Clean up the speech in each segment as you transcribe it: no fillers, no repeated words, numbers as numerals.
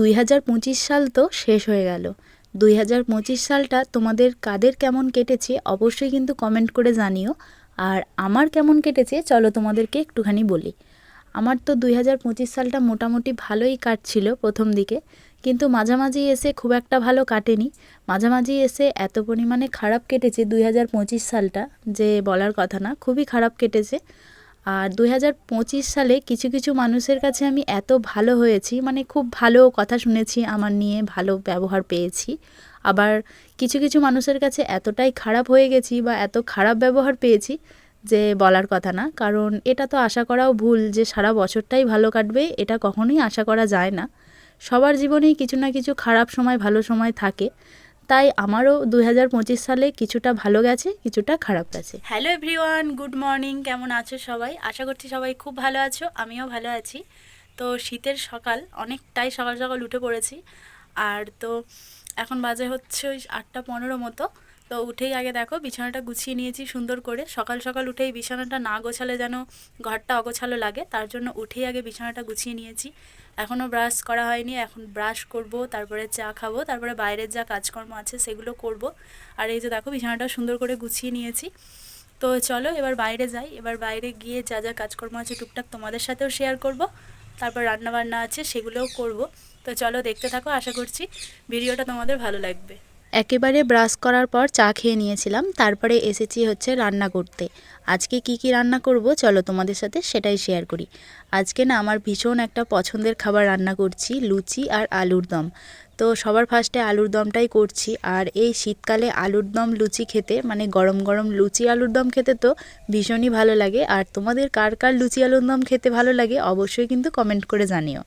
2025 সাল তো শেষ হয়ে গেল। 2025 সালটা তোমাদের কাদের কেমন কেটেছে অবশ্যই কিন্তু কমেন্ট করে জানিও। আর আমার কেমন কেটেছে চলো তোমাদেরকে একটুখানি বলি। আমার তো 2025 সালটা মোটামুটি ভালোই কাটছিল প্রথম দিকে, কিন্তু মাঝামাঝি এসে খুব একটা ভালো কাটেনি। মাঝামাঝি এসে এত পরিমাণে খারাপ কেটেছে 2025 সালটা যে বলার কথা না, খুবই খারাপ কেটেছে। আর 2025 সালে কিছু কিছু মানুষের কাছে আমি এত ভালো হয়েছি, মানে খুব ভালো কথা শুনেছি আমার নিয়ে, ভালো ব্যবহার পেয়েছি। আবার কিছু কিছু মানুষের কাছে এতটাই খারাপ হয়ে গেছি বা এত খারাপ ব্যবহার পেয়েছি যে বলার কথা না। কারণ এটা তো আশা করাও ভুল যে সারা বছরটাই ভালো কাটবে, এটা কখনোই আশা করা যায় না। সবার জীবনেই কিছু না কিছু খারাপ সময় ভালো সময় থাকে। তাই আমারও 2025 সালে কিছুটা ভালো গেছে, কিছুটা খারাপ গেছে। Hello everyone, good morning. কেমন আছো সবাই? আশা করছি সবাই খুব ভালো আছো, আমিও ভালো আছি। তো শীতের সকাল, অনেকটাই সকাল সকাল উঠে পড়েছি। আর তো এখন বাজে হচ্ছে ওই 8:15 মতো। তো উঠেই আগে দেখো বিছানাটা গুছিয়ে নিয়েছি সুন্দর করে। সকাল সকাল উঠেই বিছানাটা না গোছালে যেন ঘরটা অগোছালো লাগে, তার জন্য উঠেই আগে বিছানাটা গুছিয়ে নিয়েছি। এখনও ব্রাশ করা হয়নি, এখন ব্রাশ করব, তারপরে চা খাবো, তারপরে বাইরের যা কাজকর্ম আছে সেগুলো করব। আর এই যে দেখো বিছানাটা সুন্দর করে গুছিয়ে নিয়েছি। তো চলো এবার বাইরে যাই। এবার বাইরে গিয়ে যা যা কাজকর্ম আছে টুকটাক তোমাদের সাথেও শেয়ার করব, তারপর রান্নাবান্না আছে সেগুলোও করব। তো চলো দেখতে থাকো, আশা করছি ভিডিওটা তোমাদের ভালো লাগবে। একেবারে ব্রাশ করার পর চা খেয়ে নিয়েছিলাম, তারপরে এসেছি হচ্ছে রান্না করতে। আজকে কি কি রান্না করব চলো তোমাদের সাথে সেটাই শেয়ার করি। আজকে না আমার ভীষণ একটা পছন্দের খাবার রান্না করছি, লুচি আর আলুর দম। তো সবার ফার্স্টে আলুর দমটাই করছি। আর এই শীতকালে আলুর দম লুচি খেতে, মানে গরম গরম লুচি আলুর দম খেতে তো ভীষণই ভালো লাগে। আর তোমাদের কার কার লুচি আলুর দম খেতে ভালো লাগে অবশ্যই কিন্তু কমেন্ট করে জানিও।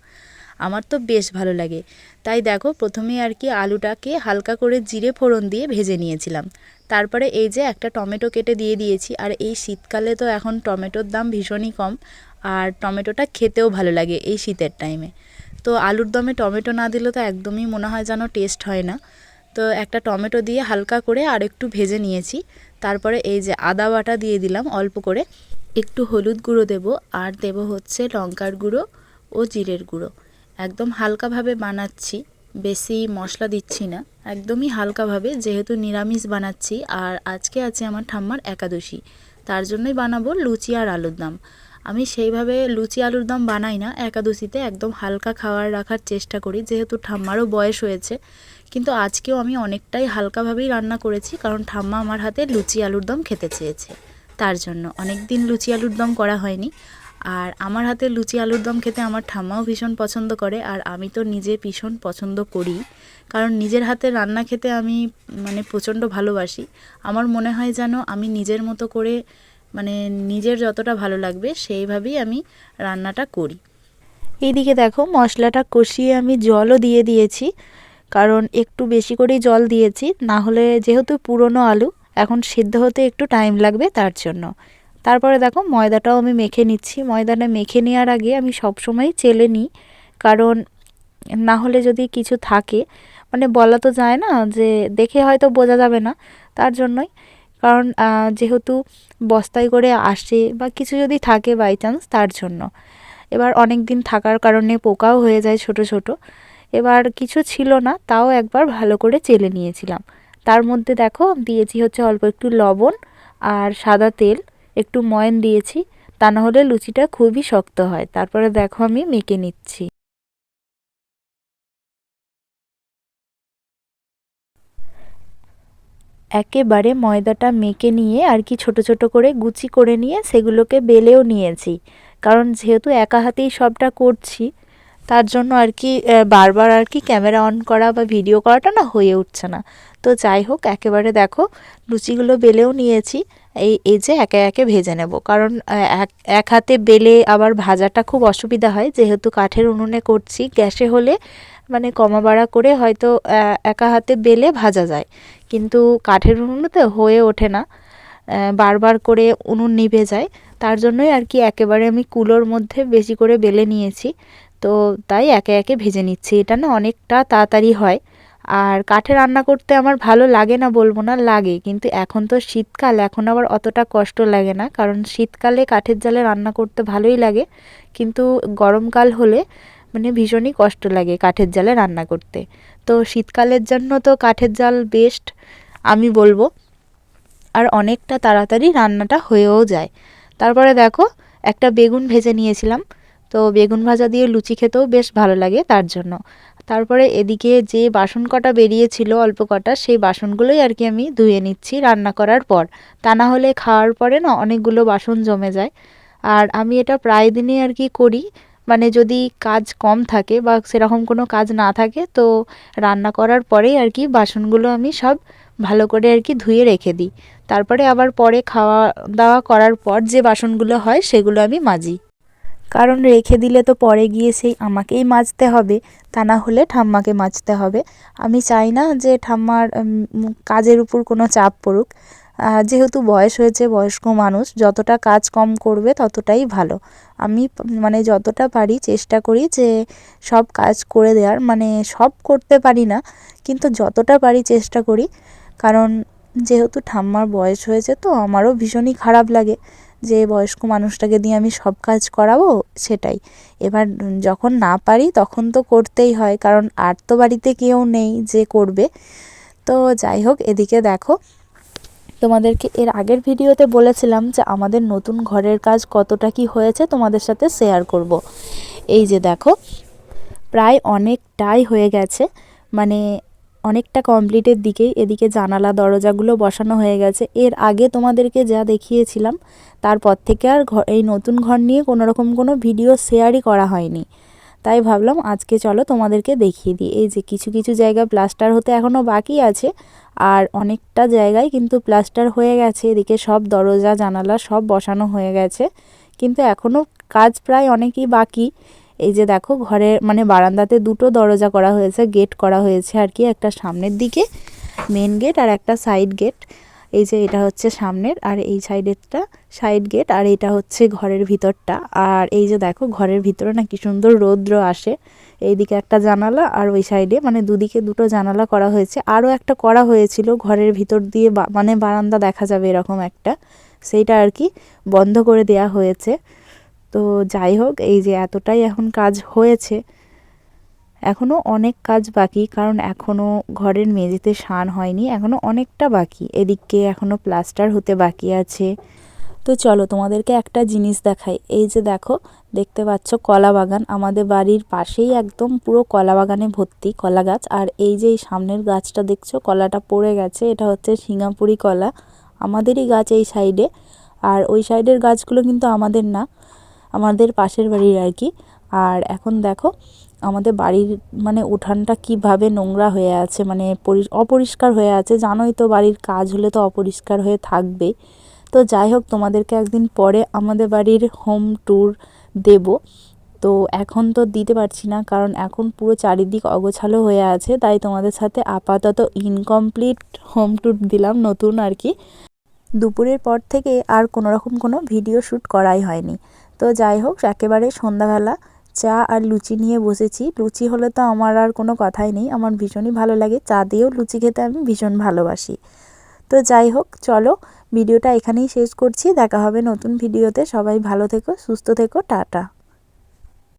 আমার তো বেশ ভালো লাগে। তাই দেখো প্রথমে আর কি আলুটাকে হালকা করে জিরে ফোড়ন দিয়ে ভেজে নিয়েছিলাম। তারপরে এই যে একটা টমেটো কেটে দিয়ে দিয়েছি। আর এই শীতকালে তো এখন টমেটোর দাম ভীষণই কম, আর টমেটোটা খেতেও ভালো লাগে এই শীতের টাইমে। তো আলুর দমে টমেটো না দিলে তো একদমই মনে হয় যেন টেস্ট হয় না। তো একটা টমেটো দিয়ে হালকা করে আর একটু ভেজে নিয়েছি। তারপরে এই যে আদা বাটা দিয়ে দিলাম অল্প করে, একটু হলুদ গুঁড়ো দেব, আর দেব হচ্ছে লঙ্কার গুঁড়ো ও জিরের গুঁড়ো। একদম হালকাভাবে বানাচ্ছি, বেশি মশলা দিচ্ছি না, একদমই হালকাভাবে, যেহেতু নিরামিষ বানাচ্ছি। আর আজকে আছে আমার ঠাম্মার একাদশী, তার জন্যই বানাবো লুচি আর আলুর দম। আমি সেইভাবে লুচি আলুর দম বানাই না একাদশীতে, একদম হালকা খাবার রাখার চেষ্টা করি, যেহেতু ঠাম্মারও বয়স হয়েছে। কিন্তু আজকেও আমি অনেকটাই হালকাভাবেই রান্না করেছি, কারণ ঠাম্মা আমার হাতে লুচি আলুর দম খেতে চেয়েছে, তার জন্য। অনেক দিন লুচি আলুর দম করা হয়নি। আর আমার হাতে লুচি আলুর দম খেতে আমার ঠাম্মাও ভীষণ পছন্দ করে, আর আমি তো নিজে ভীষণ পছন্দ করি, কারণ নিজের হাতে রান্না খেতে আমি মানে প্রচণ্ড ভালোবাসি। আমার মনে হয় যেন আমি নিজের মতো করে, মানে নিজের যতটা ভালো লাগবে সেইভাবেই আমি রান্নাটা করি। এইদিকে দেখো মশলাটা কষিয়ে আমি জলও দিয়ে দিয়েছি, কারণ একটু বেশি করেই জল দিয়েছি, না হলে যেহেতু পুরনো আলু এখন সিদ্ধ হতে একটু টাইম লাগবে, তার জন্য। তারপরে দেখো ময়দাটাও আমি মেখে নিচ্ছি। ময়দাটা মেখে নেওয়ার আগে আমি সবসময় চেলে নিই, কারণ না হলে যদি কিছু থাকে, মানে বলা তো যায় না, যে দেখে হয়তো বোঝা যাবে না, তার জন্যই। কারণ যেহেতু বস্তায় করে আসে বা কিছু যদি থাকে বাই চান্স, তার জন্য। এবার অনেক দিন থাকার কারণে পোকাও হয়ে যায় ছোট ছোট। এবার কিছু ছিল না, তাও একবার ভালো করে চেলে নিয়েছিলাম। তার মধ্যে দেখো দিয়েছি হচ্ছে অল্প একটু লবণ আর সাদা তেল, একটু ময়ন দিয়েছি, তা না হলে লুচিটা খুবই শক্ত হয়। তারপরে দেখো আমি মেখে নিচ্ছি। একেবারে ময়দাটা মেখে নিয়ে আর কি ছোট ছোট করে গুচি করে নিয়ে সেগুলোকে বেলেও নিয়েছি, কারণ যেহেতু একা হাতেই সবটা করছি, তার জন্য আর কি বারবার আর কি ক্যামেরা অন করা বা ভিডিও করাটা না হয়ে উঠছে না। তো যাই হোক, একেবারে দেখো লুচিগুলো বেলেও নিয়েছি। এই যে একে একে ভেজে নেব, কারণ এক এক হাতে বেলে আবার ভাজাটা খুব অসুবিধা হয়, যেহেতু কাঠের উনুনে করছি। গ্যাসে হলে মানে কমা বাড়া করে হয়তো একা হাতে বেলে ভাজা যায়, কিন্তু কাঠের উনুনেতে হয়ে ওঠে না, বারবার করে উনুন নিভে যায়। তার জন্যই আর কি একেবারে আমি কুলোর মধ্যে বেশি করে বেলে নিয়েছি। তো তাই একে একে ভেজে নিচ্ছি, এটা না অনেকটা তাড়াতাড়ি হয়। আর কাঠে রান্না করতে আমার ভালো লাগে না বলবো না, লাগে, কিন্তু এখন তো শীতকাল, এখন আবার অতটা কষ্ট লাগে না, কারণ শীতকালে কাঠের জালে রান্না করতে ভালোই লাগে, কিন্তু গরমকাল হলে মানে ভীষণই কষ্ট লাগে কাঠের জালে রান্না করতে। তো শীতকালের জন্য তো কাঠের জাল বেস্ট আমি বলবো, আর অনেকটা তাড়াতাড়ি রান্নাটা হয়েও যায়। তারপরে দেখো একটা বেগুন ভেজে নিয়েছিলাম, তো বেগুন ভাজা দিয়ে লুচি খেতেও বেশ ভালো লাগে তার জন্য। তারপরে এদিকে যে বাসন কটা বেরিয়েছিল অল্প কটা, সেই বাসনগুলোই আর কি আমি ধুয়ে নিচ্ছি রান্না করার পর। তা না হলে খাওয়ার পরে না অনেকগুলো বাসন জমে যায়। আর আমি এটা প্রায় দিনই আর কি করি, মানে যদি কাজ কম থাকে বা সেরকম কোনো কাজ না থাকে, তো রান্না করার পরেই আর কি বাসনগুলো আমি সব ভালো করে আর কি ধুয়ে রেখে দিই। তারপরে আবার পরে খাওয়া দাওয়া করার পর যে বাসনগুলো হয় সেগুলো আমি মাজি। কারণ রেখে দিলে তো পরে গিয়ে সেই আমাকেই মাজতে হবে, তা না হলে ঠাম্মাকে মাজতে হবে। আমি চাই না যে ঠাম্মার কাজের উপর কোনো চাপ পড়ুক। যেহেতু বয়স হয়েছে, বয়স্ক মানুষ, যতটা কাজ কম করবে ততটাই ভালো। আমি মানে যতটা পারি চেষ্টা করি যে সব কাজ করে দেওয়ার, মানে সব করতে পারি না কিন্তু যতটা পারি চেষ্টা করি। কারণ যেহেতু ঠাম্মার বয়স হয়েছে, তো আমারও ভীষণই খারাপ লাগে যে বয়স্ক মানুষটাকে দিয়ে আমি সব কাজ করাবো, সেটাই। এবার যখন না পারি তখন তো করতেই হয়, কারণ আর তো বাড়িতে কেউ নেই যে করবে। তো যাই হোক, এদিকে দেখো তোমাদেরকে এর আগের ভিডিওতে বলেছিলাম যে আমাদের নতুন ঘরের কাজ কতটা কি হয়েছে তোমাদের সাথে শেয়ার করব। এই যে দেখো প্রায় অনেকটাই হয়ে গেছে, মানে অনেকটা কমপ্লিটের দিকেই। এদিকে জানালা দরজাগুলো বসানো হয়ে গেছে। এর আগে তোমাদেরকে যা দেখিয়েছিলাম তারপর থেকে আর এই নতুন ঘর নিয়ে কোনো রকম কোনো ভিডিও শেয়ারই করা হয়নি। তাই ভাবলাম আজকে চলো তোমাদেরকে দেখিয়ে দিই। এই যে কিছু কিছু জায়গায় প্লাস্টার হতে এখনও বাকি আছে, আর অনেকটা জায়গায় কিন্তু প্লাস্টার হয়ে গেছে। এদিকে সব দরজা জানালা সব বসানো হয়ে গেছে, কিন্তু এখনও কাজ প্রায় অনেকই বাকি। এই যে দেখো ঘরে মানে বারান্দাতে দুটো দরজা করা হয়েছে, গেট করা হয়েছে আর কি, একটা সামনের দিকে মেন গেট আর একটা সাইড গেট। এই যে এটা হচ্ছে সামনের, আর এই সাইডেরটা সাইড গেট, আর এটা হচ্ছে ঘরের ভিতরটা। আর এই যে দেখো ঘরের ভিতরে না কি সুন্দর রৌদ্র আসে। এইদিকে একটা জানালা আর ওই সাইডে মানে দুদিকে দুটো জানালা করা হয়েছে। আরও একটা করা হয়েছিল ঘরের ভিতর দিয়ে, মানে বারান্দা দেখা যাবে এরকম একটা, সেইটা আর কি বন্ধ করে দেয়া হয়েছে। তো যাই হোক, এই যে এতটাই এখন কাজ হয়েছে, এখনও অনেক কাজ বাকি, কারণ এখনও ঘরের মেঝেতে সান হয়নি, এখনও অনেকটা বাকি। এদিকে এখনও প্লাস্টার হতে বাকি আছে। তো চলো তোমাদেরকে একটা জিনিস দেখাই। এই যে দেখো, দেখতে পাচ্ছ কলা বাগান, আমাদের বাড়ির পাশেই একদম পুরো কলা বাগানে ভর্তি কলা গাছ। আর এই যে এই সামনের গাছটা দেখছো, কলাটা পড়ে গেছে, এটা হচ্ছে সিঙ্গাপুরি কলা, আমাদেরই গাছ এই সাইডে। আর ওই সাইডের গাছগুলো কিন্তু আমাদের না, আমাদের পাশের বাড়ির আর কি। আর এখন দেখো আমাদের বাড়ির মানে উঠানটা কিভাবে নোংরা হয়ে আছে, মানে অপরিষ্কার হয়ে আছে। জানোই তো বাড়ির কাজ হলে তো অপরিষ্কার হয়ে থাকবে। তো যাই হোক, তোমাদেরকে একদিন পরে আমাদের বাড়ির হোম ট্যুর দেব। তো এখন তো দিতে পারছি না, কারণ এখন পুরো চারিদিক অগোছালো হয়ে আছে, তাই তোমাদের সাথে আপাতত ইনকমপ্লিট হোম ট্যুর দিলাম নতুন আর কি। দুপুরের পর থেকে আর কোনো রকম কোনো ভিডিও শ্যুট করাই হয়নি। তো যাই হোক, একেবারে সন্ধ্যাবেলা চা আর লুচি নিয়ে বসেছি। লুচি হলে তো আমার আর কোনো কথাই নেই, আমার ভীষণই ভালো লাগে, চা দিয়েও লুচি খেতে আমি ভীষণ ভালোবাসি। তো যাই হোক, চলো ভিডিওটা এখানেই শেষ করছি, দেখা হবে নতুন ভিডিওতে। সবাই ভালো থেকো, সুস্থ থেকো, টাটা।